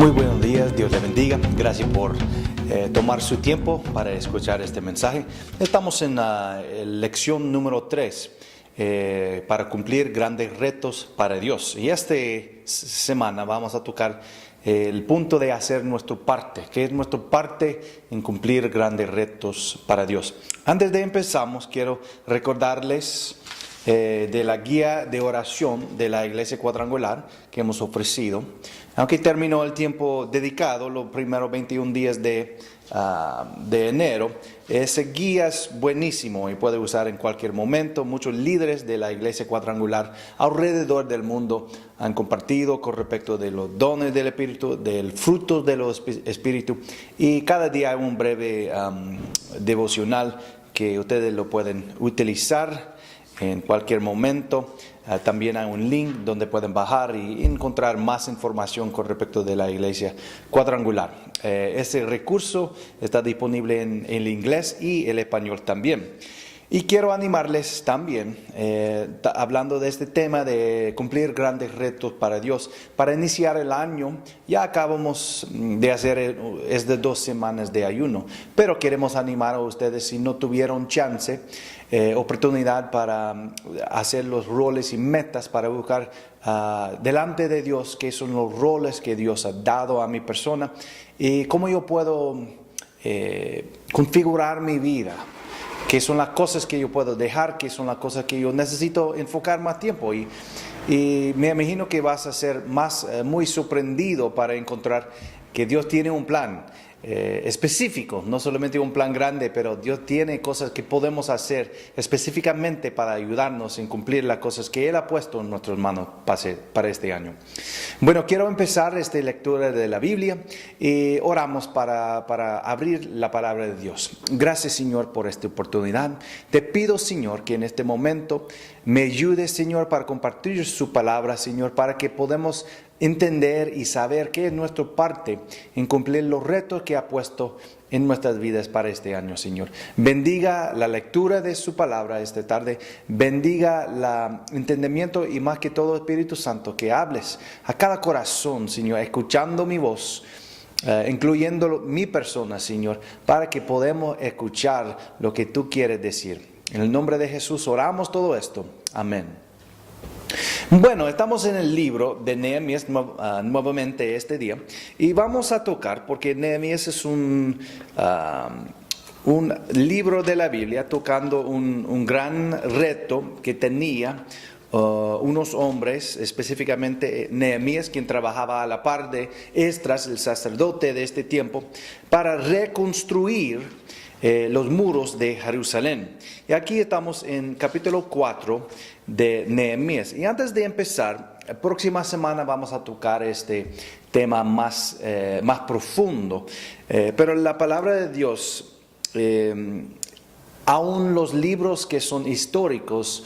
Muy buenos días, Dios le bendiga. Gracias por tomar su tiempo para escuchar este mensaje. Estamos en la lección número 3 para cumplir grandes retos para Dios. Y esta semana vamos a tocar el punto de hacer nuestra parte, que es nuestra parte en cumplir grandes retos para Dios. Antes de empezar, quiero recordarles de la guía de oración de la Iglesia Cuadrangular que hemos ofrecido. Aunque terminó el tiempo dedicado, los primeros 21 días de enero, ese guía es buenísimo y puede usar en cualquier momento. Muchos líderes de la Iglesia Cuadrangular alrededor del mundo han compartido con respecto de los dones del Espíritu, del fruto de los Espíritu, y cada día hay un breve devocional que ustedes lo pueden utilizar en cualquier momento. También hay un link donde pueden bajar y encontrar más información con respecto de la Iglesia Cuadrangular. Ese recurso está disponible en el inglés y el español también. Y quiero animarles también, hablando de este tema de cumplir grandes retos para Dios. Para iniciar el año, ya acabamos de hacer de 2 semanas de ayuno, pero queremos animar a ustedes, si no tuvieron chance, oportunidad para hacer los roles y metas para buscar delante de Dios qué son los roles que Dios ha dado a mi persona y cómo yo puedo configurar mi vida. ¿Qué son las cosas que yo puedo dejar? ¿Qué son las cosas que yo necesito enfocar más tiempo? Y me imagino que vas a ser muy sorprendido para encontrar que Dios tiene un plan específico, no solamente un plan grande, pero Dios tiene cosas que podemos hacer específicamente para ayudarnos en cumplir las cosas que Él ha puesto en nuestras manos para este año. Bueno, quiero empezar esta lectura de la Biblia y oramos para abrir la palabra de Dios. Gracias, Señor, por esta oportunidad. Te pido, Señor, que en este momento me ayudes, Señor, para compartir su palabra, Señor, para que podamos entender y saber qué es nuestra parte en cumplir los retos que ha puesto en nuestras vidas para este año, Señor. Bendiga la lectura de su palabra esta tarde. Bendiga el entendimiento y más que todo, Espíritu Santo, que hables a cada corazón, Señor, escuchando mi voz, incluyendo mi persona, Señor, para que podamos escuchar lo que tú quieres decir. En el nombre de Jesús oramos todo esto. Amén. Bueno, estamos en el libro de Nehemías nuevamente este día y vamos a tocar, porque Nehemías es un libro de la Biblia tocando un gran reto que tenía unos hombres, específicamente Nehemías, quien trabajaba a la par de Esdras, el sacerdote de este tiempo, para reconstruir los muros de Jerusalén. Y aquí estamos en capítulo 4 de Nehemías. Y antes de empezar, la próxima semana vamos a tocar este tema más profundo. Pero la palabra de Dios, aún los libros que son históricos,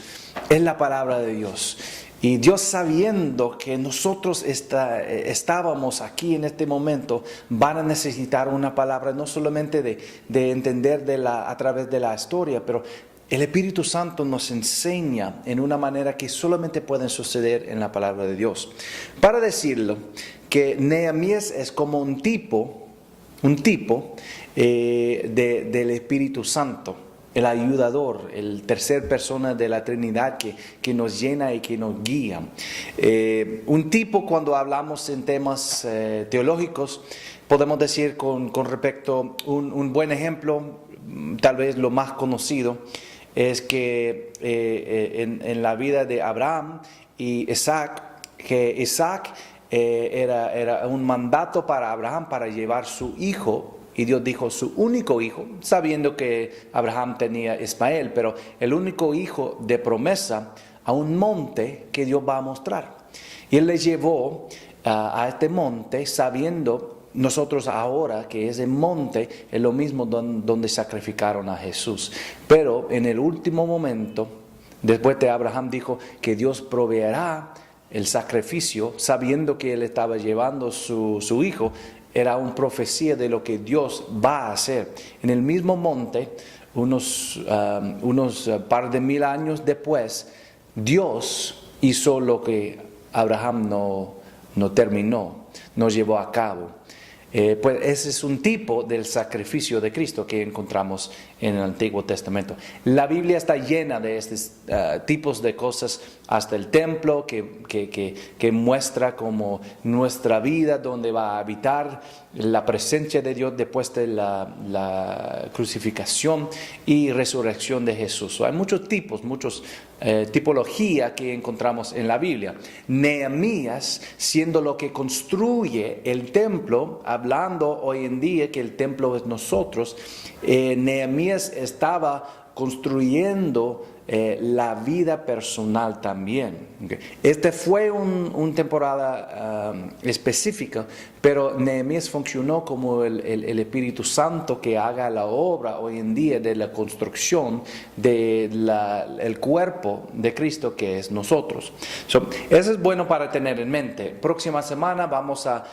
es la palabra de Dios. Y Dios, sabiendo que nosotros estábamos aquí en este momento, van a necesitar una palabra, no solamente de entender a través de la historia, pero el Espíritu Santo nos enseña en una manera que solamente puede suceder en la palabra de Dios. Para decirlo, que Nehemías es como un tipo del Espíritu Santo, el ayudador, el tercer persona de la Trinidad que nos llena y que nos guía. Un tipo, cuando hablamos en temas teológicos, podemos decir con respecto, un buen ejemplo, tal vez lo más conocido, es que en la vida de Abraham y Isaac, que Isaac era un mandato para Abraham para llevar su hijo. Y Dios dijo su único hijo, sabiendo que Abraham tenía Ismael, pero el único hijo de promesa, a un monte que Dios va a mostrar. Y Él le llevó a este monte, sabiendo nosotros ahora que ese monte es lo mismo donde sacrificaron a Jesús. Pero en el último momento, después de Abraham dijo que Dios proveerá el sacrificio, sabiendo que Él estaba llevando su hijo. Era una profecía de lo que Dios va a hacer. En el mismo monte, unos par de mil años después, Dios hizo lo que Abraham no terminó, no llevó a cabo. Pues ese es un tipo del sacrificio de Cristo que encontramos en el Antiguo Testamento. La Biblia está llena de estos tipos de cosas, hasta el templo que muestra como nuestra vida, donde va a habitar la presencia de Dios después de la crucificación y resurrección de Jesús. Hay muchos tipos, tipología que encontramos en la Biblia. Nehemías, siendo lo que construye el templo, hablando hoy en día que el templo es nosotros, Nehemías estaba construyendo la vida personal también. Este fue una temporada específica, pero Nehemías funcionó como el Espíritu Santo que haga la obra hoy en día de la construcción del cuerpo de Cristo que es nosotros. Eso es bueno para tener en mente. Próxima semana vamos a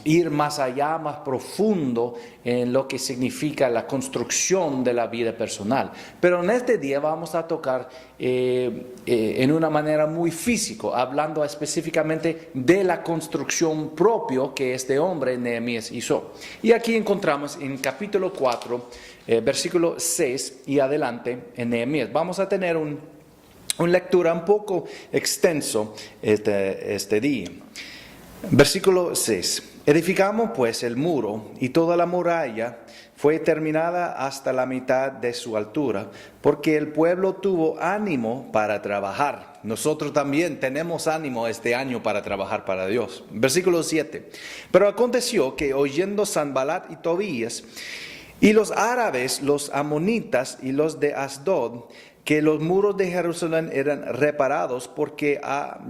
ir más allá, más profundo en lo que significa la construcción de la vida personal. Pero en este día vamos a tocar en una manera muy físico, hablando específicamente de la construcción propio que este hombre Nehemías hizo. Y aquí encontramos en capítulo 4, versículo 6 y adelante en Nehemías. Vamos a tener una lectura un poco extenso este día. Versículo 6. Edificamos pues el muro y toda la muralla fue terminada hasta la mitad de su altura, porque el pueblo tuvo ánimo para trabajar. Nosotros también tenemos ánimo este año para trabajar para Dios. Versículo 7. Pero aconteció que oyendo Sanbalat y Tobías y los árabes, los amonitas y los de Asdod, que los muros de Jerusalén eran reparados porque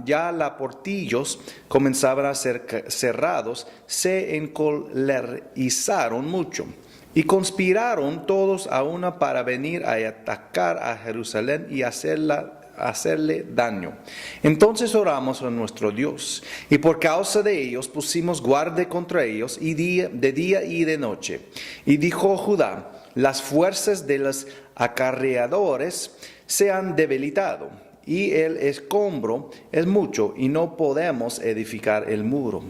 ya los portillos comenzaban a ser cerrados, se encolerizaron mucho y conspiraron todos a una para venir a atacar a Jerusalén y hacerle daño. Entonces oramos a nuestro Dios, y por causa de ellos pusimos guardia contra ellos de día y de noche. Y dijo Judá: las fuerzas de los acarreadores se han debilitado, y el escombro es mucho, y no podemos edificar el muro.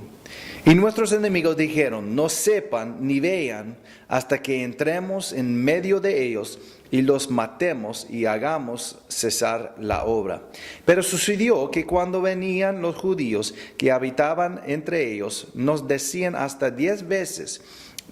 Y nuestros enemigos dijeron: no sepan ni vean hasta que entremos en medio de ellos y los matemos y hagamos cesar la obra. Pero sucedió que cuando venían los judíos que habitaban entre ellos, nos decían hasta 10 veces: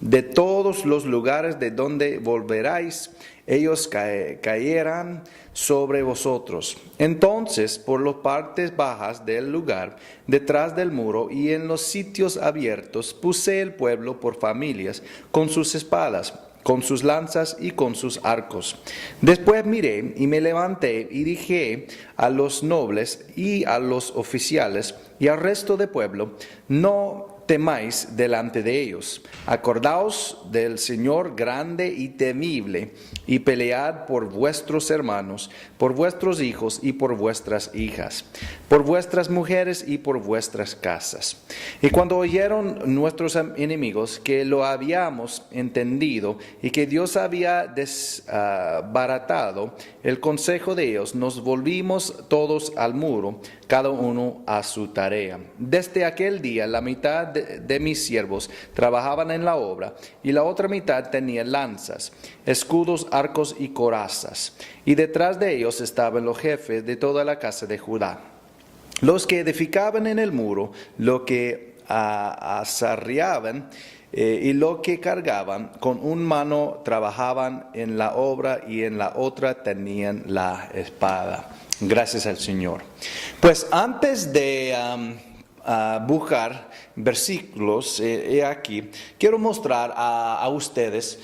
de todos los lugares de donde volveráis, ellos caerán sobre vosotros. Entonces, por las partes bajas del lugar, detrás del muro y en los sitios abiertos, puse el pueblo por familias, con sus espadas, con sus lanzas y con sus arcos. Después miré y me levanté y dije a los nobles y a los oficiales y al resto del pueblo: no temáis delante de ellos. Acordaos del Señor grande y temible, y pelead por vuestros hermanos, por vuestros hijos y por vuestras hijas, por vuestras mujeres y por vuestras casas. Y cuando oyeron nuestros enemigos que lo habíamos entendido y que Dios había desbaratado el consejo de ellos, nos volvimos todos al muro, cada uno a su tarea. Desde aquel día la mitad de mis siervos trabajaban en la obra, y la otra mitad tenía lanzas, escudos, arcos y corazas. Y detrás de ellos estaban los jefes de toda la casa de Judá, los que edificaban en el muro, lo que asarriaban y lo que cargaban. Con una mano trabajaban en la obra y en la otra tenían la espada. Gracias al Señor. Pues antes de buscar versículos aquí, quiero mostrar a ustedes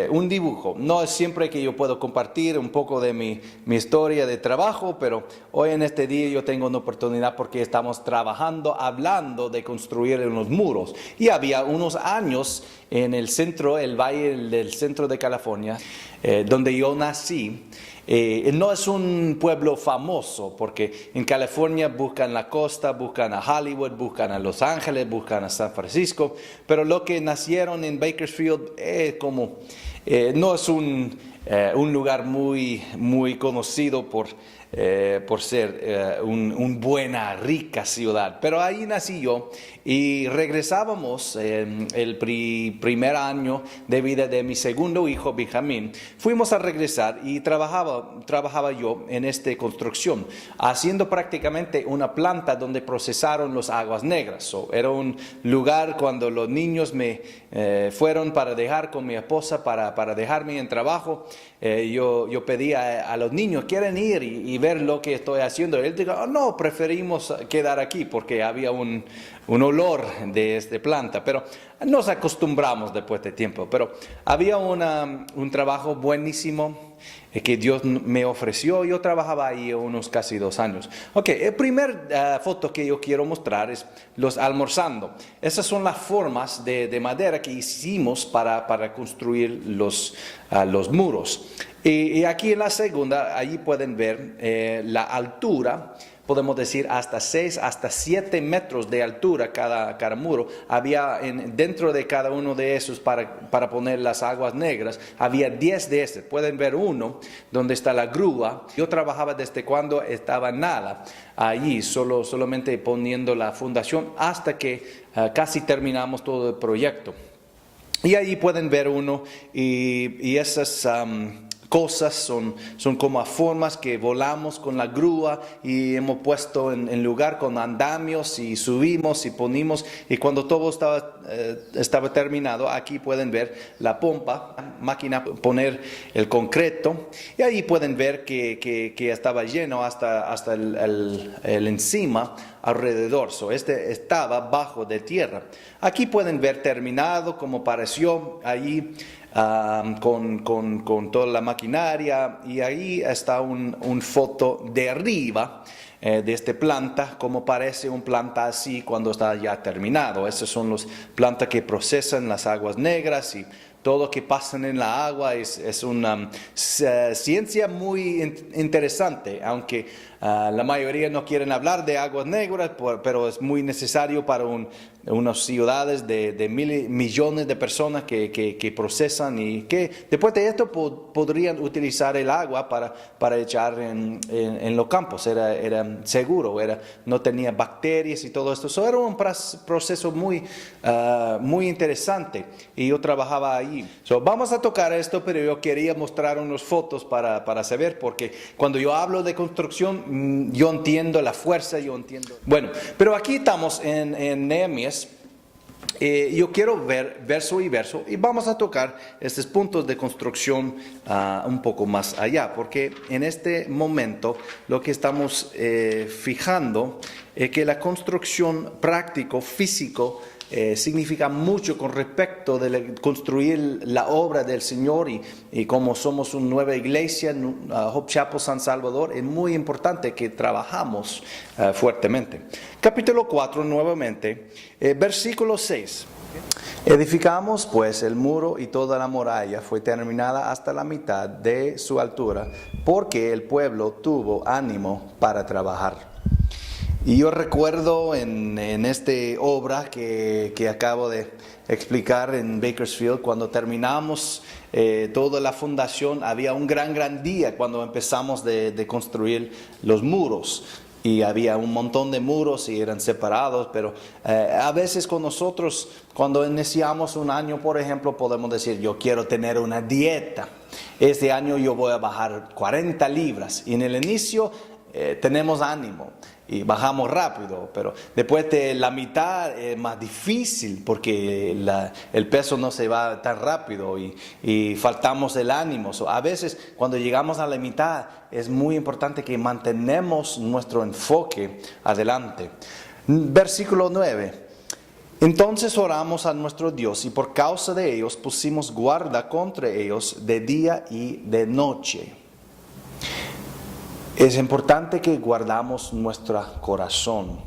un dibujo. No es siempre que yo puedo compartir un poco de mi historia de trabajo, pero hoy en este día yo tengo una oportunidad porque estamos trabajando, hablando de construir unos muros. Y había unos años en el centro, el valle del centro de California, donde yo nací. No es un pueblo famoso porque en California buscan la costa, buscan a Hollywood, buscan a Los Ángeles, buscan a San Francisco, pero los que nacieron en Bakersfield No es un lugar muy conocido por ser una buena, rica ciudad. Pero ahí nací yo y regresábamos el primer año de vida de mi segundo hijo, Benjamín. Fuimos a regresar y trabajaba yo en esta construcción, haciendo prácticamente una planta donde procesaron las aguas negras. Era un lugar cuando los niños me fueron para dejar con mi esposa, para dejarme en trabajo. Yo pedía a los niños, ¿quieren ir y ver lo que estoy haciendo? Él dijo, no, preferimos quedar aquí porque había un olor de esta planta, pero nos acostumbramos después de tiempo. Pero había un trabajo buenísimo que Dios me ofreció. Yo trabajaba ahí unos casi 2 años. Ok, el primer foto que yo quiero mostrar es los almorzando. Esas son las formas de madera que hicimos para construir los muros. Y aquí en la segunda, allí pueden ver la altura. Podemos decir hasta 6, hasta 7 metros de altura cada muro. Había dentro de cada uno de esos para poner las aguas negras, había 10 de estos. Pueden ver uno donde está la grúa. Yo trabajaba desde cuando estaba nada allí, solamente poniendo la fundación hasta que casi terminamos todo el proyecto. Y ahí pueden ver uno y esas cosas son como formas que volamos con la grúa y hemos puesto en lugar con andamios y subimos y ponimos, y cuando todo estaba terminado, aquí pueden ver la pompa, máquina poner el concreto, y ahí pueden ver que estaba lleno hasta el encima alrededor. Este estaba bajo de tierra. Aquí pueden ver terminado como pareció allí. Con toda la maquinaria, y ahí está un foto de arriba de esta planta, como parece un planta así cuando está ya terminado. Esas son las plantas que procesan las aguas negras, y todo lo que pasa en la agua es una ciencia muy interesante, aunque la mayoría no quieren hablar de aguas negras, pero es muy necesario para unas ciudades de millones de personas que procesan, y que después de esto podrían utilizar el agua para echar en los campos. Era seguro, no tenía bacterias y todo esto. Era un proceso muy interesante, y yo trabajaba ahí. Vamos a tocar esto, pero yo quería mostrar unas fotos para saber, porque cuando yo hablo de construcción, yo entiendo la fuerza, yo entiendo. Bueno, pero aquí estamos en Nehemías. Yo quiero ver verso y verso, y vamos a tocar estos puntos de construcción un poco más allá, porque en este momento lo que estamos fijando es que la construcción práctico, físico, significa mucho con respecto de construir la obra del Señor, y como somos una nueva iglesia, Hope Chapel San Salvador, es muy importante que trabajamos fuertemente. Capítulo 4 nuevamente, versículo 6. Edificamos pues el muro, y toda la muralla fue terminada hasta la mitad de su altura, porque el pueblo tuvo ánimo para trabajar. Y yo recuerdo en esta obra que acabo de explicar en Bakersfield, cuando terminamos toda la fundación, había un gran día cuando empezamos de construir los muros. Y había un montón de muros y eran separados, pero a veces con nosotros, cuando iniciamos un año, por ejemplo, podemos decir, yo quiero tener una dieta. Este año yo voy a bajar 40 libras. Y en el inicio tenemos ánimo y bajamos rápido, pero después de la mitad es más difícil, porque el peso no se va tan rápido y faltamos el ánimo. A veces cuando llegamos a la mitad es muy importante que mantenemos nuestro enfoque adelante. Versículo 9. Entonces oramos a nuestro Dios, y por causa de ellos pusimos guarda contra ellos de día y de noche. Es importante que guardamos nuestro corazón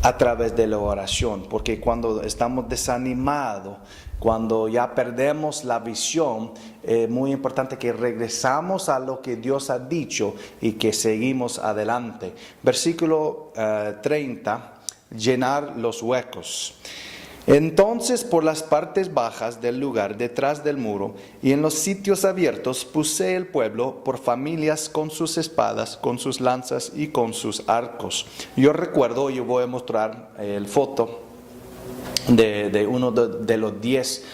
a través de la oración, porque cuando estamos desanimados, cuando ya perdemos la visión, es muy importante que regresamos a lo que Dios ha dicho y que seguimos adelante. Versículo 30, llenar los huecos. Entonces por las partes bajas del lugar detrás del muro y en los sitios abiertos puse el pueblo por familias con sus espadas, con sus lanzas y con sus arcos. Yo voy a mostrar el foto de uno de los 10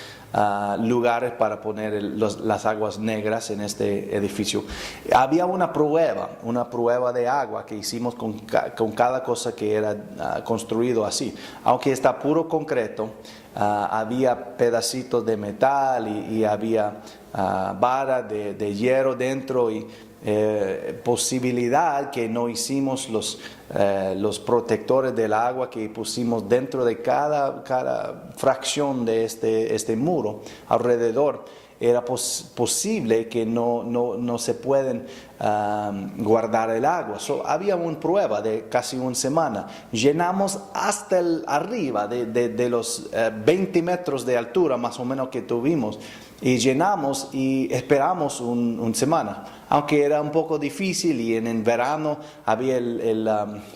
lugares para poner las aguas negras en este edificio. Había una prueba de agua que hicimos con cada cosa que era construido así. Aunque está puro concreto, había pedacitos de metal y había vara de hierro dentro y posibilidad que no hicimos los protectores del agua que pusimos dentro de cada fracción de este muro alrededor. Era posible que no se pueden guardar el agua. Había una prueba de casi una semana. Llenamos hasta arriba de los 20 metros de altura más o menos que tuvimos. Y llenamos y esperamos una semana. Aunque era un poco difícil y en el verano había el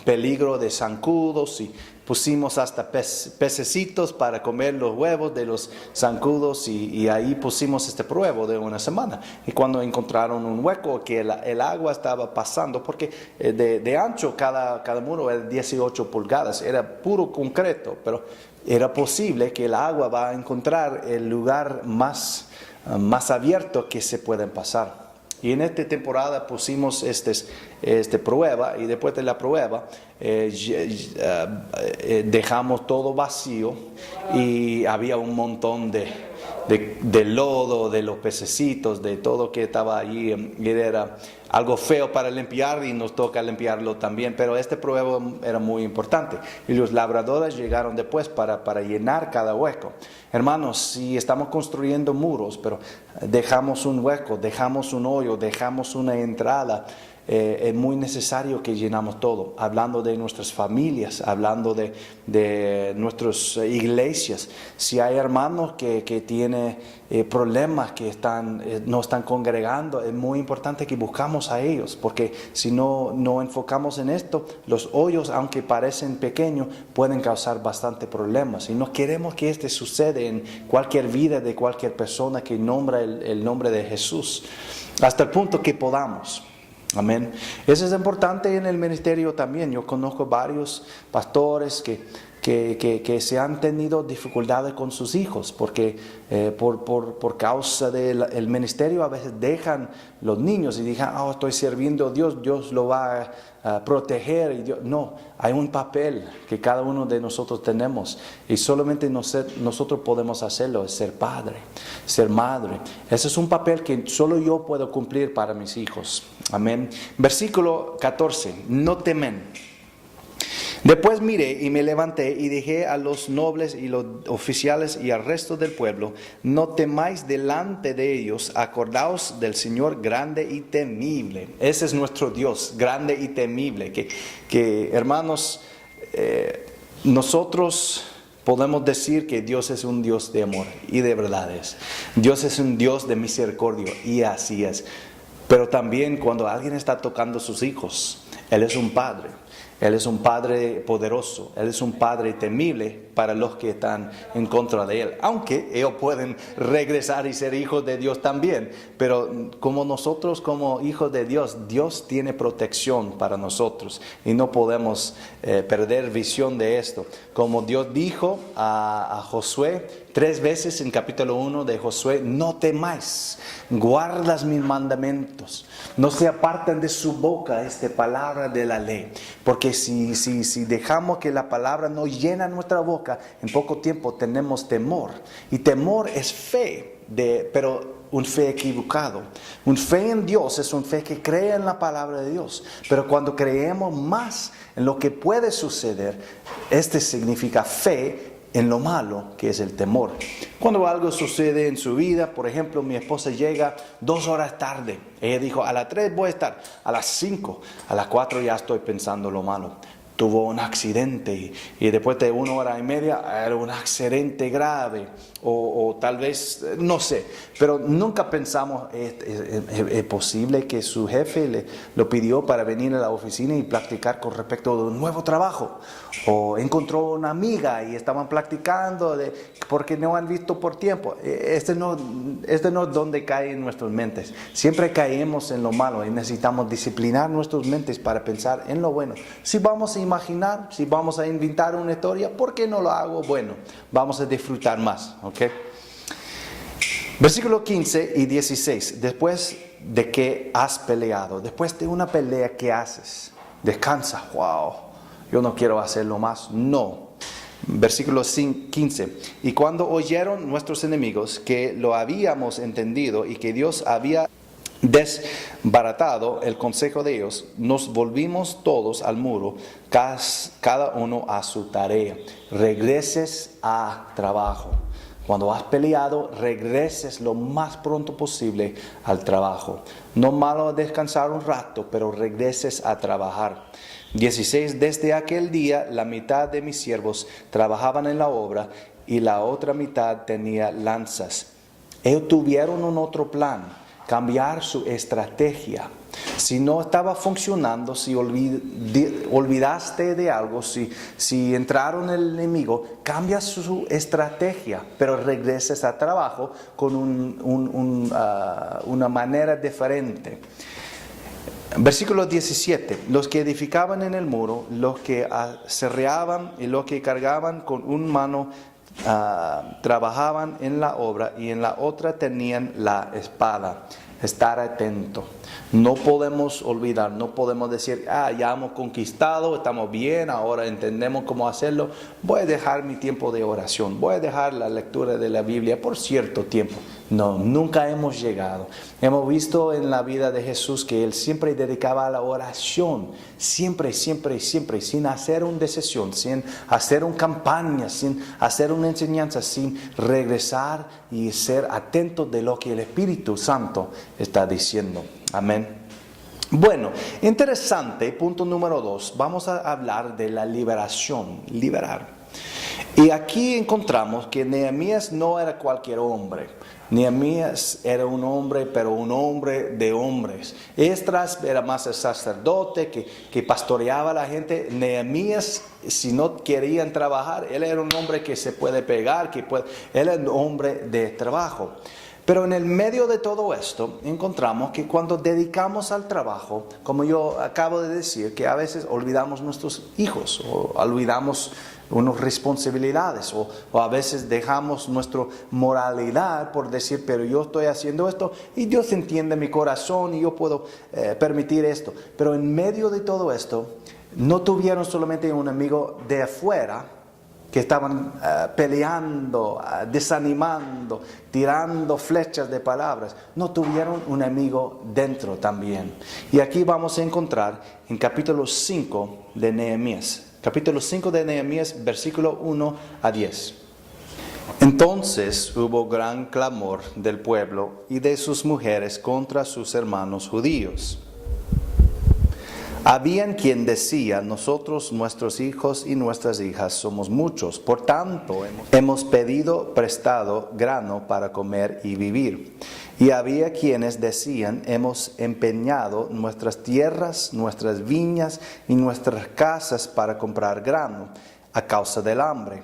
peligro de zancudos y pusimos hasta pececitos para comer los huevos de los zancudos y ahí pusimos este prueba de una semana. Y cuando encontraron un hueco que el agua estaba pasando, porque de ancho cada muro era 18 pulgadas, era puro concreto, pero era posible que el agua va a encontrar el lugar más abierto que se pueden pasar. Y en esta temporada pusimos esta prueba y después de la prueba dejamos todo vacío y había un montón de lodo, de los pececitos, de todo que estaba allí. Y era algo feo para limpiar y nos toca limpiarlo también, pero esta prueba era muy importante y los labradores llegaron después para llenar cada hueco. Hermanos, si estamos construyendo muros, pero dejamos un hueco, dejamos un hoyo, dejamos una entrada, es muy necesario que llenamos todo. Hablando de nuestras familias, hablando de nuestras iglesias. Si hay hermanos que tienen problemas, que no están congregando, es muy importante que buscamos a ellos, porque si no enfocamos en esto, los hoyos, aunque parecen pequeños, pueden causar bastante problemas. Y no queremos que esto suceda en cualquier vida de cualquier persona que nombra el nombre de Jesús, hasta el punto que podamos. Amén. Eso es importante en el ministerio también. Yo conozco varios pastores que se han tenido dificultades con sus hijos porque por causa del ministerio a veces dejan los niños y dicen, estoy sirviendo a Dios, Dios lo va a proteger. No, hay un papel que cada uno de nosotros tenemos y solamente nosotros podemos hacerlo, es ser padre, ser madre. Ese es un papel que solo yo puedo cumplir para mis hijos. Amén. Versículo 14, no temen. Después miré y me levanté y dije a los nobles y los oficiales y al resto del pueblo, no temáis delante de ellos, acordaos del Señor grande y temible. Ese es nuestro Dios, grande y temible. Que hermanos, nosotros podemos decir que Dios es un Dios de amor, y de verdad es. Dios es un Dios de misericordia, y así es. Pero también cuando alguien está tocando a sus hijos, Él es un padre. Él es un Padre poderoso, Él es un Padre temible para los que están en contra de Él. Aunque ellos pueden regresar y ser hijos de Dios también. Pero como nosotros, como hijos de Dios, Dios tiene protección para nosotros. Y no podemos perder visión de esto. Como Dios dijo a Josué 3 veces en capítulo 1 de Josué, no temáis, guardas mis mandamientos. No se aparten de su boca esta palabra de la ley. Porque si dejamos que la palabra no llena nuestra boca, en poco tiempo tenemos temor. Y temor es fe, pero un fe equivocado. Un fe en Dios es un fe que cree en la palabra de Dios. Pero cuando creemos más en lo que puede suceder, este significa fe en lo malo, que es el temor. Cuando algo sucede en su vida, por ejemplo, mi esposa llega 2 horas tarde. Ella dijo, a las 3 voy a estar, a las 5, a las 4 ya estoy pensando lo malo. tuvo un accidente y después de 1 hora y media era un accidente grave o tal vez, no sé, pero nunca pensamos, ¿es posible que su jefe lo pidió para venir a la oficina y practicar con respecto a un nuevo trabajo? O encontró una amiga y estaban practicando porque no han visto por tiempo. Este no es donde cae en nuestras mentes. Siempre caemos en lo malo y necesitamos disciplinar nuestras mentes para pensar en lo bueno. Si vamos a imaginar, si vamos a inventar una historia, ¿por qué no lo hago? Bueno, vamos a disfrutar más, ¿ok? Versículo 15 y 16. Después de que has peleado, después de una pelea, ¿qué haces? Descansa. Wow, yo no quiero hacerlo más. No. Versículo 15. Y cuando oyeron nuestros enemigos que lo habíamos entendido y que Dios había desbaratado el consejo de ellos, nos volvimos todos al muro, cada uno a su tarea. Regreses a trabajo. Cuando has peleado, regreses lo más pronto posible al trabajo. No malo descansar un rato, pero regreses a trabajar. 16. Desde aquel día, la mitad de mis siervos trabajaban en la obra y la otra mitad tenía lanzas. Ellos tuvieron un otro plan. Cambiar su estrategia. Si no estaba funcionando, si olvidaste de algo, si entraron el enemigo, cambia su estrategia, pero regreses a trabajo con una manera diferente. Versículo 17. Los que edificaban en el muro, los que aserreaban y los que cargaban con una mano, trabajaban en la obra y en la otra tenían la espada. Estar atento. No podemos olvidar, no podemos decir, ya hemos conquistado, estamos bien, ahora entendemos cómo hacerlo. Voy a dejar mi tiempo de oración, voy a dejar la lectura de la Biblia por cierto tiempo. No, nunca hemos llegado. Hemos visto en la vida de Jesús que Él siempre dedicaba a la oración, siempre, sin hacer una decisión, sin hacer una campaña, sin hacer una enseñanza, sin regresar y ser atento de lo que el Espíritu Santo está diciendo. Amén. Bueno, interesante, punto número 2, vamos a hablar de la liberación, liberar. Y aquí encontramos que Nehemías no era cualquier hombre. Nehemías era un hombre, pero un hombre de hombres. Esdras era más el sacerdote que pastoreaba a la gente. Nehemías, si no querían trabajar, él era un hombre que se puede pegar, él era un hombre de trabajo. Pero en el medio de todo esto encontramos que cuando dedicamos al trabajo, como yo acabo de decir, que a veces olvidamos nuestros hijos o olvidamos unas responsabilidades o a veces dejamos nuestra moralidad por decir, pero yo estoy haciendo esto y Dios entiende mi corazón y yo puedo permitir esto. Pero en medio de todo esto, no tuvieron solamente un amigo de afuera, que estaban peleando, desanimando, tirando flechas de palabras. No tuvieron un amigo dentro también. Y aquí vamos a encontrar en capítulo 5 de Nehemías. Capítulo 5 de Nehemías, versículo 1 a 10. Entonces hubo gran clamor del pueblo y de sus mujeres contra sus hermanos judíos. Habían quien decía, nosotros, nuestros hijos y nuestras hijas somos muchos, por tanto hemos pedido prestado grano para comer y vivir. Y había quienes decían, hemos empeñado nuestras tierras, nuestras viñas y nuestras casas para comprar grano a causa del hambre.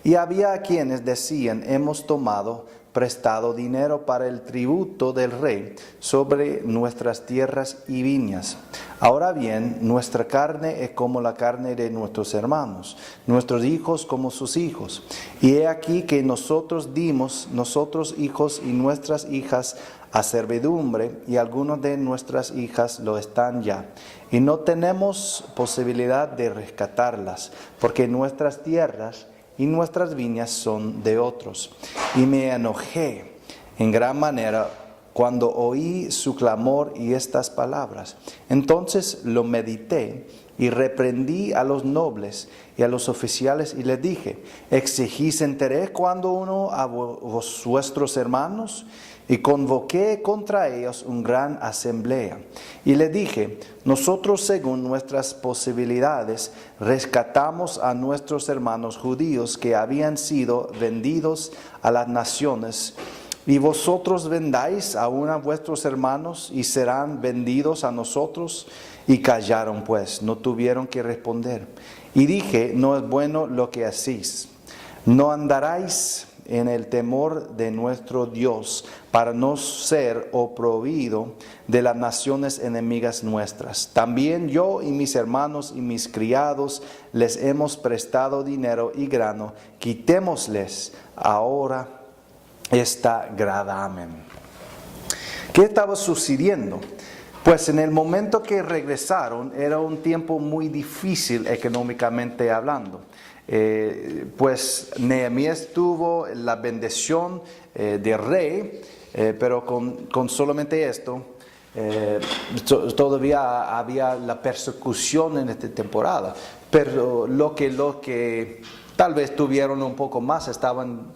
Y había quienes decían, hemos tomado prestado dinero para el tributo del rey sobre nuestras tierras y viñas. Ahora bien, nuestra carne es como la carne de nuestros hermanos, nuestros hijos como sus hijos. Y he aquí que nosotros dimos, nosotros hijos y nuestras hijas, a servidumbre, y algunos de nuestras hijas lo están ya. Y no tenemos posibilidad de rescatarlas, porque nuestras tierras y nuestras viñas son de otros. Y me enojé en gran manera cuando oí su clamor y estas palabras. Entonces lo medité y reprendí a los nobles y a los oficiales y les dije, ¿exigís interés cuando uno a vuestros hermanos? y convoqué contra ellos una gran asamblea. Y le dije, nosotros según nuestras posibilidades rescatamos a nuestros hermanos judíos que habían sido vendidos a las naciones, y vosotros vendáis aún a vuestros hermanos y serán vendidos a nosotros. Y callaron pues, no tuvieron que responder. Y dije, no es bueno lo que hacéis. No andaráis en el temor de nuestro Dios para no ser oprimido de las naciones enemigas nuestras. También yo y mis hermanos y mis criados les hemos prestado dinero y grano. Quitémosles ahora esta gradamen. ¿Qué estaba sucediendo? Pues en el momento que regresaron era un tiempo muy difícil económicamente hablando. Pues Nehemías tuvo la bendición de rey, pero con solamente esto, todavía había la persecución en esta temporada. Pero lo que tal vez tuvieron un poco más, estaban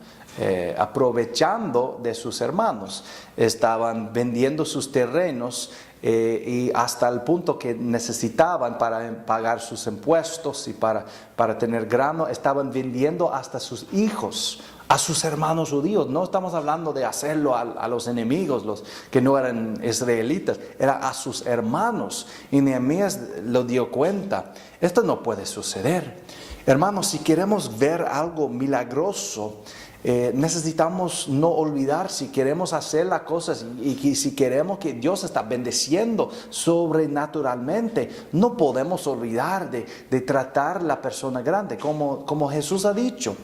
aprovechando de sus hermanos, estaban vendiendo sus terrenos y hasta el punto que necesitaban para pagar sus impuestos y para tener grano, estaban vendiendo hasta sus hijos a sus hermanos judíos. No estamos hablando de hacerlo a los enemigos, los que no eran israelitas, era a sus hermanos. Y Nehemías lo dio cuenta, esto no puede suceder. Hermanos, si queremos ver algo milagroso, necesitamos no olvidar, si queremos hacer las cosas y si queremos que Dios está bendeciendo sobrenaturalmente, no podemos olvidar de tratar a la persona grande, como Jesús ha dicho.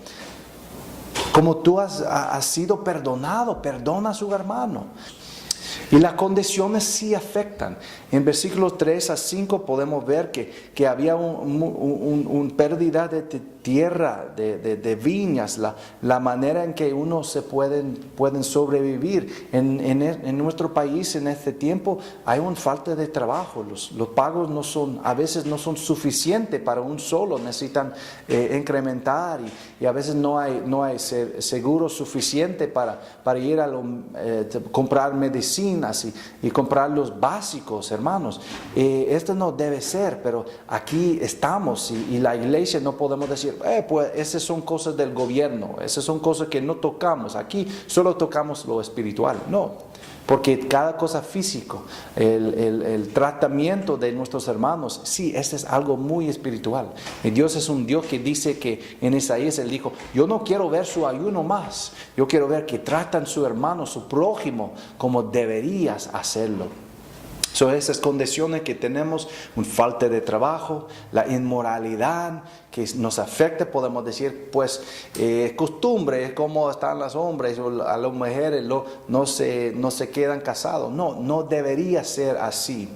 Como tú has sido perdonado, perdona a su hermano. Y las condiciones sí afectan. En versículos 3 a 5 podemos ver que había un pérdida de tierra, de viñas, la manera en que uno se pueden sobrevivir. En nuestro país en este tiempo hay una falta de trabajo. Los pagos a veces no son suficientes para un solo, necesitan incrementar y a veces no hay seguro suficiente para ir a comprar medicinas y comprar los básicos, hermanos. Esto no debe ser, pero aquí estamos y la iglesia no podemos decir, pues esas son cosas del gobierno, esas son cosas que no tocamos, aquí solo tocamos lo espiritual. No, porque cada cosa físico, el tratamiento de nuestros hermanos, sí, este es algo muy espiritual. Y Dios es un Dios que dice que en Isaías Él dijo, yo no quiero ver su ayuno más, yo quiero ver que tratan su hermano, su prójimo, como deberías hacerlo. Son esas condiciones que tenemos, una falta de trabajo, la inmoralidad que nos afecta, podemos decir, pues costumbre, es como están los hombres o a las mujeres, no se quedan casados. No debería ser así.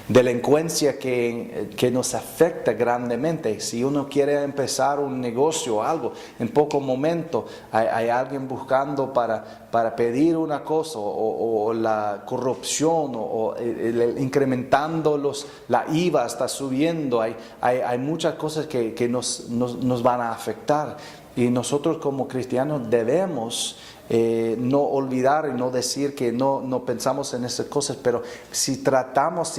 Delincuencia que nos afecta grandemente. Si uno quiere empezar un negocio o algo, en poco momento hay alguien buscando para pedir una cosa o la corrupción o incrementando la IVA está subiendo. Hay muchas cosas que nos van a afectar, y nosotros como cristianos debemos no olvidar y no decir que no pensamos en esas cosas, pero si tratamos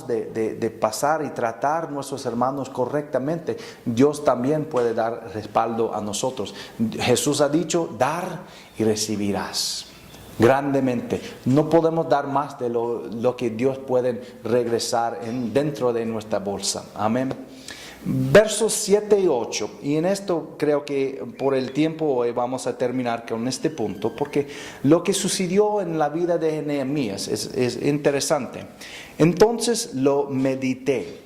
de pasar y tratar a nuestros hermanos correctamente, Dios también puede dar respaldo a nosotros. Jesús ha dicho, dar y recibirás grandemente. No podemos dar más de lo que Dios puede regresar dentro de nuestra bolsa. Amén. Versos 7 y 8, y en esto creo que por el tiempo hoy vamos a terminar con este punto, porque lo que sucedió en la vida de Nehemías es interesante. Entonces lo medité,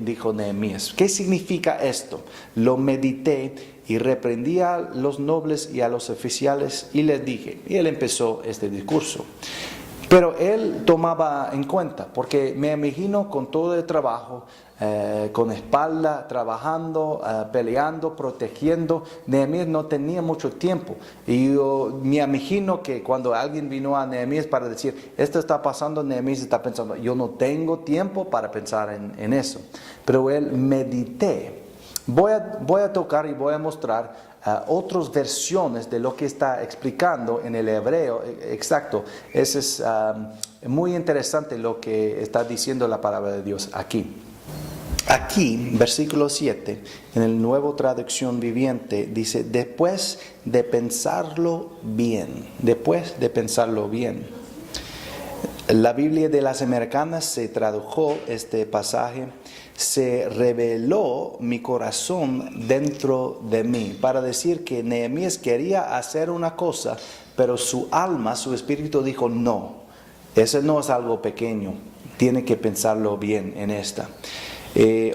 dijo Nehemías. ¿Qué significa esto? Lo medité y reprendí a los nobles y a los oficiales y les dije, y él empezó este discurso. Pero él tomaba en cuenta, porque me imagino con todo el trabajo, con espalda, trabajando, peleando, protegiendo. Nehemías no tenía mucho tiempo. Y yo me imagino que cuando alguien vino a Nehemías para decir, esto está pasando, Nehemías está pensando, yo no tengo tiempo para pensar en eso. Pero él medité. voy a tocar y voy a mostrar otras versiones de lo que está explicando en el hebreo exacto. Eso es muy interesante lo que está diciendo la palabra de Dios aquí. Aquí, versículo 7, en el Nuevo Traducción Viviente, dice, después de pensarlo bien. La Biblia de las Americanas se tradujo este pasaje, se reveló mi corazón dentro de mí, para decir que Nehemías quería hacer una cosa, pero su alma, su espíritu dijo no, eso no es algo pequeño, tiene que pensarlo bien en esta.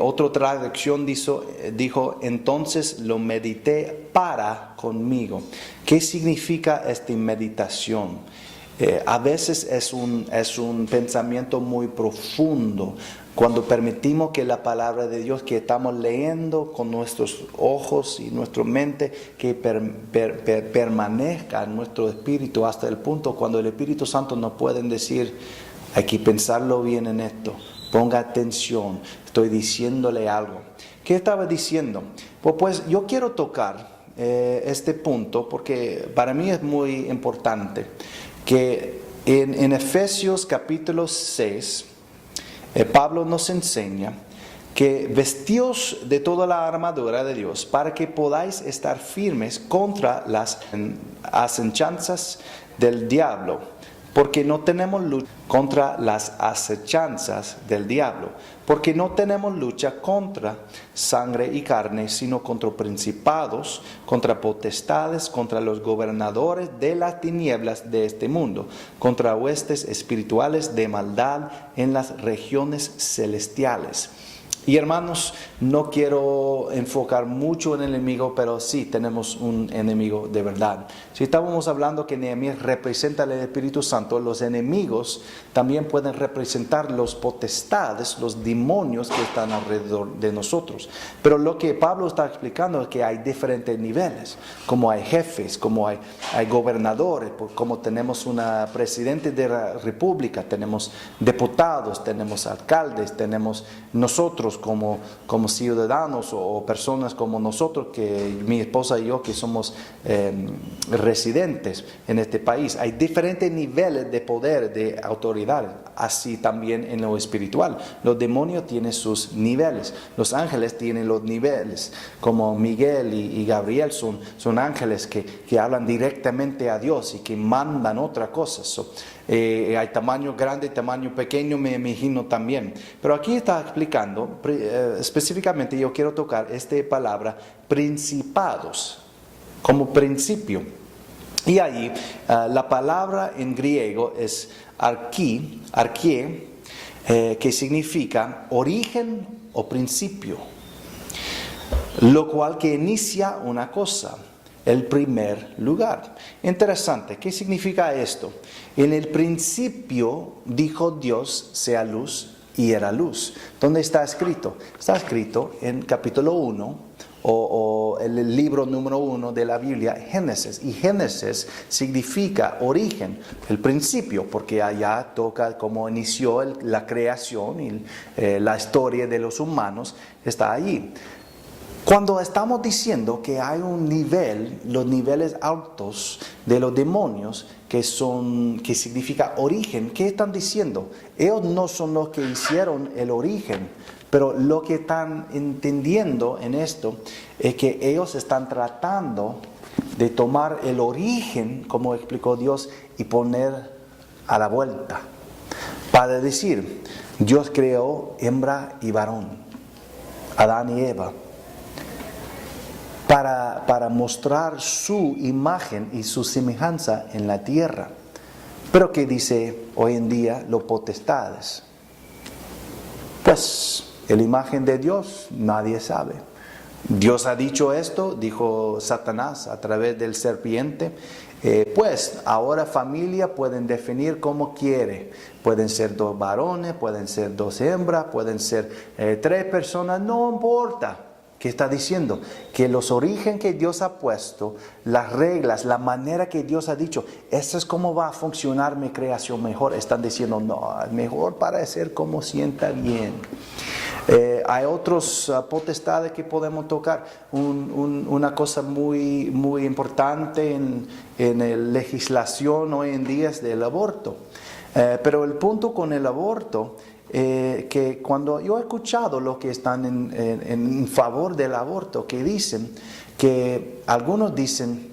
Otra traducción dijo, entonces lo medité para conmigo. ¿Qué significa esta meditación? A veces es un pensamiento muy profundo. Cuando permitimos que la palabra de Dios que estamos leyendo con nuestros ojos y nuestra mente, que permanezca en nuestro espíritu hasta el punto cuando el Espíritu Santo nos puede decir, hay que pensarlo bien en esto. Ponga atención, estoy diciéndole algo. ¿Qué estaba diciendo? Pues yo quiero tocar este punto porque para mí es muy importante. Que en Efesios capítulo 6, Pablo nos enseña que vestíos de toda la armadura de Dios para que podáis estar firmes contra las acechanzas del diablo. Porque no tenemos lucha contra las acechanzas del diablo. Porque no tenemos lucha contra sangre y carne, sino contra principados, contra potestades, contra los gobernadores de las tinieblas de este mundo, contra huestes espirituales de maldad en las regiones celestiales. Y hermanos, no quiero enfocar mucho en el enemigo, pero sí tenemos un enemigo de verdad. Si estábamos hablando que Nehemías representa al Espíritu Santo, los enemigos también pueden representar los potestades, los demonios que están alrededor de nosotros. Pero lo que Pablo está explicando es que hay diferentes niveles, como hay jefes, como hay gobernadores, como tenemos una presidente de la república, tenemos diputados, tenemos alcaldes, tenemos nosotros como ciudadanos o personas como nosotros, que mi esposa y yo que somos residentes en este país. Hay diferentes niveles de poder, de autoridad, así también en lo espiritual. Los demonios tienen sus niveles, los ángeles tienen los niveles, como Miguel y Gabriel son ángeles que hablan directamente a Dios y que mandan otra cosa. Hay tamaño grande, tamaño pequeño, me imagino también. Pero aquí está explicando, específicamente yo quiero tocar esta palabra, principados, como principio. Y ahí la palabra en griego es arquie, que significa origen o principio, lo cual que inicia una cosa. El primer lugar. Interesante, ¿qué significa esto? En el principio dijo Dios, sea luz, y era luz. ¿Dónde está escrito? Está escrito en capítulo 1 o el libro número 1 de la Biblia, Génesis. Y Génesis significa origen, el principio, porque allá toca cómo inició la creación y la historia de los humanos está allí. Cuando estamos diciendo que hay un nivel, los niveles altos de los demonios, que significa origen, ¿qué están diciendo? Ellos no son los que hicieron el origen, pero lo que están entendiendo en esto es que ellos están tratando de tomar el origen, como explicó Dios, y poner a la vuelta. Para decir, Dios creó hembra y varón, Adán y Eva, para mostrar su imagen y su semejanza en la tierra. Pero ¿qué dice hoy en día los potestades? Pues la imagen de Dios nadie sabe. Dios ha dicho esto, dijo Satanás a través del serpiente. Pues ahora familia pueden definir como quiere. Pueden ser 2 varones, pueden ser 2 hembras, pueden ser 3 personas, no importa. ¿Qué está diciendo? Que los orígenes que Dios ha puesto, las reglas, la manera que Dios ha dicho, eso es cómo va a funcionar mi creación mejor. Están diciendo, no, mejor para hacer como sienta bien. Hay otros potestades que podemos tocar. Una cosa muy, muy importante en la legislación hoy en día es del aborto. Pero el punto con el aborto, que cuando yo he escuchado los que están en favor del aborto, que dicen que algunos dicen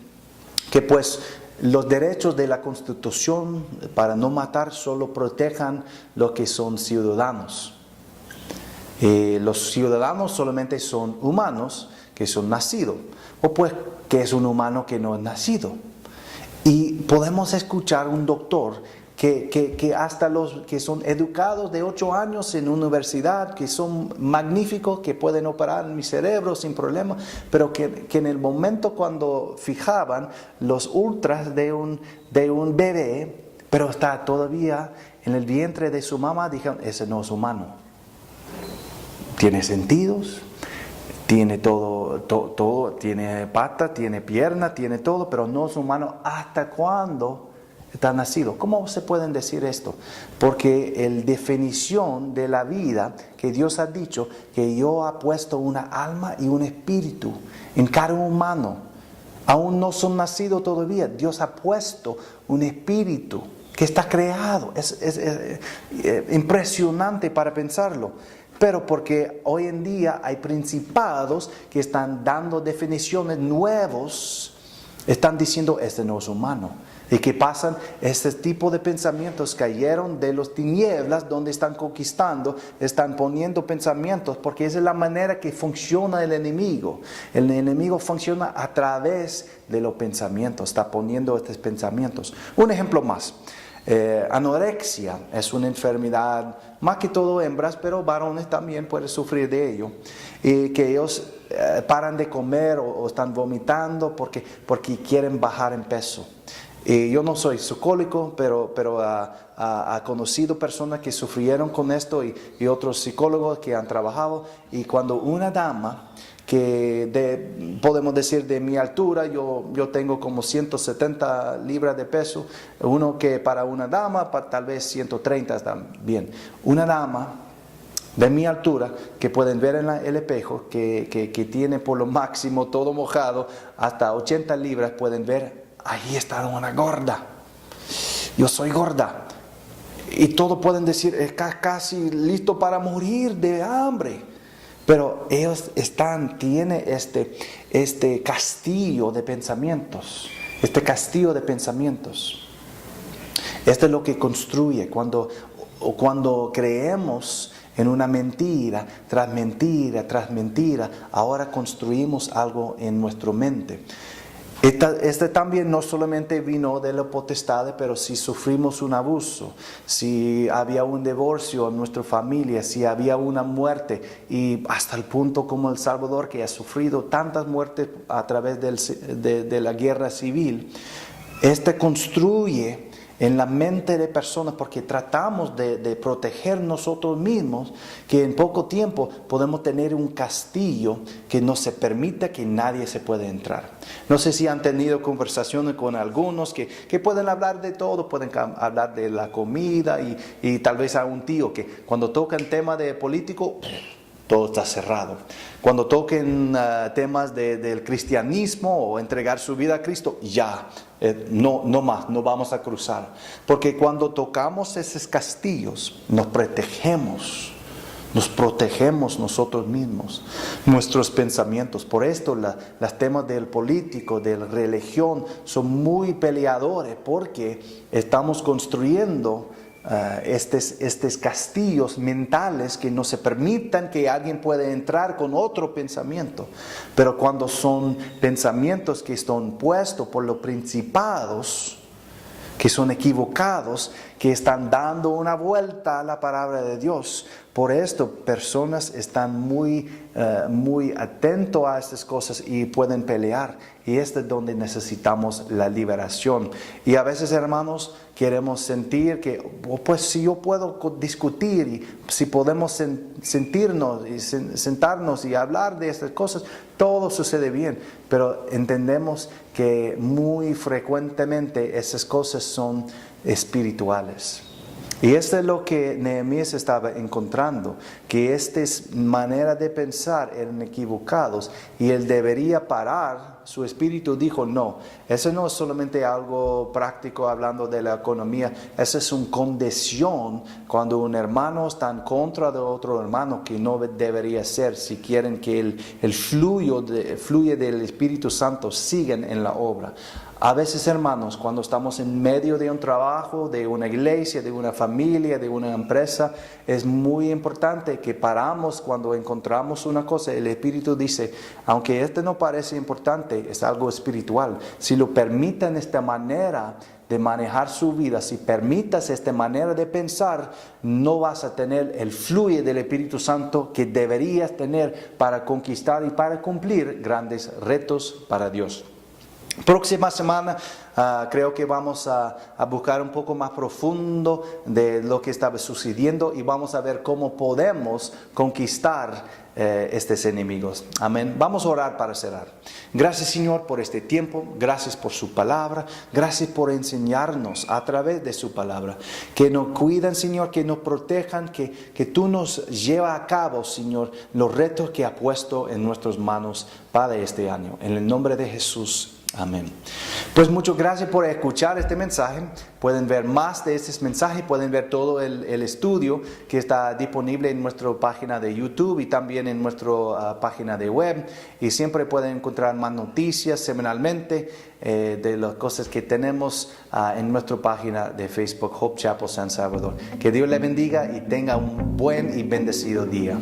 que pues los derechos de la Constitución para no matar solo protejan los que son ciudadanos. Los ciudadanos solamente son humanos que son nacidos, o pues que es un humano que no es nacido. Y podemos escuchar un doctor que hasta los que son educados de 8 años en universidad, que son magníficos, que pueden operar mi cerebro sin problema, pero que en el momento cuando fijaban los ultras de un bebé, pero está todavía en el vientre de su mamá, dijeron, ese no es humano. Tiene sentidos, tiene todo, tiene pata, tiene pierna, tiene todo, pero no es humano. ¿Hasta cuándo está nacido? ¿Cómo se pueden decir esto? Porque la definición de la vida que Dios ha dicho, que yo ha puesto una alma y un espíritu en cada humano. Aún no son nacidos todavía. Dios ha puesto un espíritu que está creado. Es impresionante para pensarlo. Pero porque hoy en día hay principados que están dando definiciones nuevas, están diciendo, este no es humano. ¿Y qué pasan? Este tipo de pensamientos cayeron de las tinieblas donde están conquistando, están poniendo pensamientos, porque esa es la manera que funciona el enemigo. El enemigo funciona a través de los pensamientos, está poniendo estos pensamientos. Un ejemplo más. Anorexia es una enfermedad, más que todo hembras, pero varones también pueden sufrir de ello, que ellos paran de comer o están vomitando porque quieren bajar en peso. Yo no soy psicólogo, pero ha conocido personas que sufrieron con esto y otros psicólogos que han trabajado. Y cuando una dama podemos decir de mi altura, yo tengo como 170 libras de peso, uno que para una dama tal vez 130 está bien. Una dama de mi altura, que pueden ver en el espejo, que tiene por lo máximo todo mojado, hasta 80 libras, pueden ver, ahí está una gorda. Yo soy gorda. Y todos pueden decir, está casi listo para morir de hambre. Pero ellos tienen este castillo de pensamientos. Este castillo de pensamientos. Esto es lo que construye cuando creemos en una mentira, tras mentira, tras mentira. Ahora construimos algo en nuestra mente. Este también no solamente vino de la potestad, pero si sufrimos un abuso, si había un divorcio en nuestra familia, si había una muerte, y hasta el punto como El Salvador, que ha sufrido tantas muertes a través de la guerra civil, construye en la mente de personas, porque tratamos de proteger nosotros mismos, que en poco tiempo podemos tener un castillo que no se permita que nadie se pueda entrar. No sé si han tenido conversaciones con algunos que pueden hablar de todo, pueden hablar de la comida y tal vez a un tío que cuando tocan tema de político, todo está cerrado. Cuando toquen temas del cristianismo o entregar su vida a Cristo, no más, no vamos a cruzar. Porque cuando tocamos esos castillos, nos protegemos nosotros mismos, nuestros pensamientos. Por esto los temas del político, de la religión, son muy peleadores, porque estamos construyendo estos castillos mentales que no se permitan que alguien pueda entrar con otro pensamiento. Pero cuando son pensamientos que están puestos por los principados, que son equivocados, que están dando una vuelta a la palabra de Dios. Por esto, personas están muy atentos a estas cosas y pueden pelear. Y es donde necesitamos la liberación. Y a veces, hermanos, queremos sentir que, pues si yo puedo discutir y si podemos sentirnos y sentarnos y hablar de estas cosas, todo sucede bien. Pero entendemos que muy frecuentemente esas cosas son espirituales. Y esto es lo que Nehemías estaba encontrando, que estas maneras de pensar eran equivocados y él debería parar. Su espíritu dijo, no, eso no es solamente algo práctico hablando de la economía, eso es una condición cuando un hermano está en contra de otro hermano que no debería ser si quieren que el fluye del Espíritu Santo sigan en la obra. A veces, hermanos, cuando estamos en medio de un trabajo, de una iglesia, de una familia, de una empresa, es muy importante que paramos cuando encontramos una cosa. El Espíritu dice, aunque esto no parece importante, es algo espiritual. Si lo permiten esta manera de manejar su vida, si permitas esta manera de pensar, no vas a tener el flujo del Espíritu Santo que deberías tener para conquistar y para cumplir grandes retos para Dios. Próxima semana creo que vamos a buscar un poco más profundo de lo que estaba sucediendo y vamos a ver cómo podemos conquistar estos enemigos. Amén. Vamos a orar para cerrar. Gracias, Señor, por este tiempo. Gracias por su palabra. Gracias por enseñarnos a través de su palabra. Que nos cuidan, Señor, que nos protejan, que tú nos llevas a cabo, Señor, los retos que ha puesto en nuestras manos para este año. En el nombre de Jesús. Amén. Pues muchas gracias por escuchar este mensaje. Pueden ver más de este mensaje, pueden ver todo el estudio que está disponible en nuestra página de YouTube y también en nuestra página de web. Y siempre pueden encontrar más noticias semanalmente de las cosas que tenemos en nuestra página de Facebook, Hope Chapel San Salvador. Que Dios le bendiga y tenga un buen y bendecido día.